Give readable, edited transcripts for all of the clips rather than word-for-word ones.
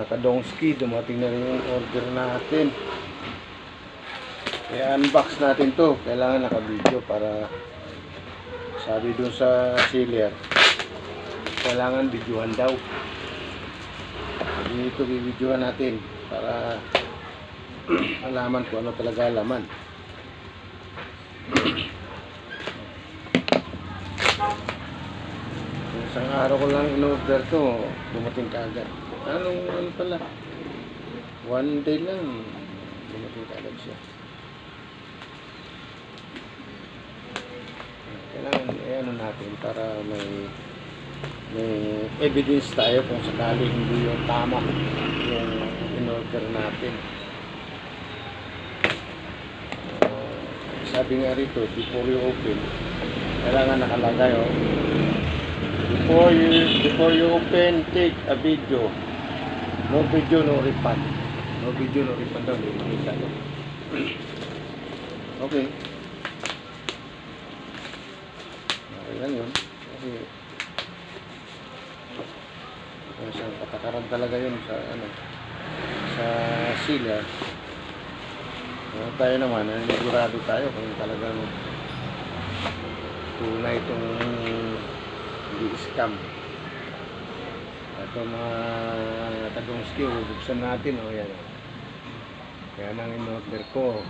Kadongski, dumating na rin yung order natin. I-unbox natin to. Kailangan naka-video para sabi dun sa seller, kailangan videohan daw. Dito bibidyohan natin para alaman kung ano talaga laman. Isang araw ko lang in-order to, dumating kaagad. Ano pala? One day lang dumating kaagad siya. Kailangan ano natin para may evidence tayo kung sakali hindi yung tama yung in-order natin. Sabi nga rito, before you open, kailangan nakalagay before you open, take a video. No video, no refund. No video, no refund daw. Okay. Okay lang yun. Kasi isang katakaran talaga yun sa sa seller. Tayo naman, nanigurado tayo kung talagang tunay itong hindi scam. Ito mga Kadongski, bubuksan natin. Yan. Kaya nang in-order ko,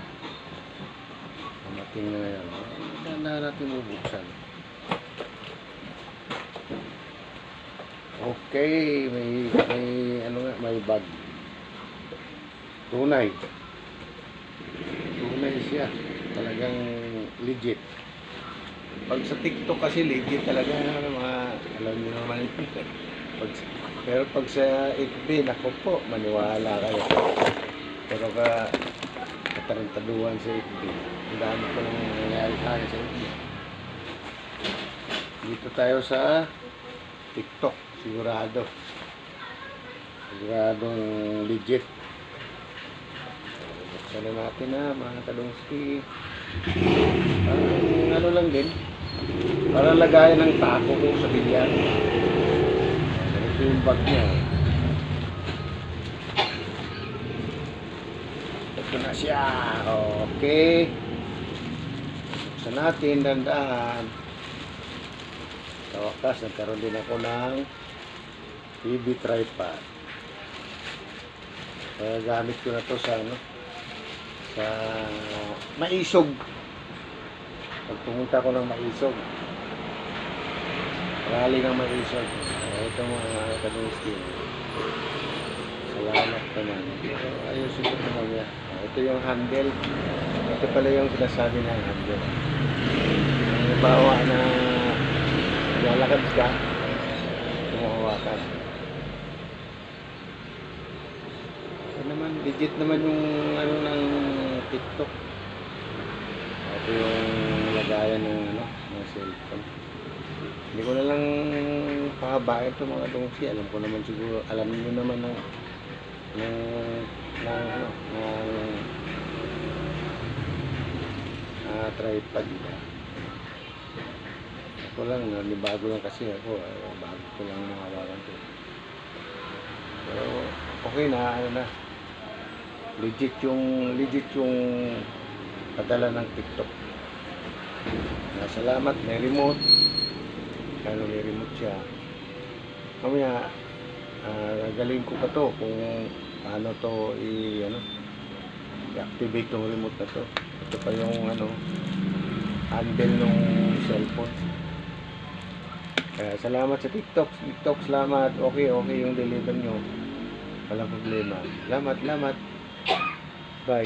mamating na yan. Dahan natin bubuksan. Okay, may bag. Tunay siya, talagang legit. Pag sa TikTok kasi legit talaga, mga alam niyo naman ito. Pero pag sa FB, nako po, maniwala kayo. Pero katarantaduhan sa FB, ang dami ko nang nangyari tayo sa FB. Dito tayo sa TikTok, siguradong legit. Buksan na natin mga Kadongski. Ano lang din, para lagayan ng taco ko sa bilyan. Ito yung bag niya. Ito na siya. Okay. Buksan natin, dandan. Sa wakas, nagkaroon din ako ng TV tripod. Gamit ko na to sa sa Maisog. Pag pumunta ko ng Maisog, rally ng Maisog, ito mga Kadongski, salamat naman. Ayusin ko naman niya. Ito yung handle. Ito pala yung sinasabi ng handle. Bawa na lalakad ka, tumuhawakan. Naman, legit naman yung ng TikTok. Ito yung lagayan ng cellphone. Hindi ko na lang pahabain ito mga Kadongski. Alam ko naman siguro, alam niyo naman ng tripod. Ako lang, bago lang kasi ako. Bago ko lang mahawakan ito. Pero okay na, legit yung padala ng TikTok. Salamat, may remote. Kano may remote siya. Mamaya gagaling ko pa to kung paano to i-activate tong remote na to. Ito pa yung handle ng cellphone. Kaya salamat sa TikTok. Salamat. Okay yung deliver nyo. Walang problema. Salamat. Bye.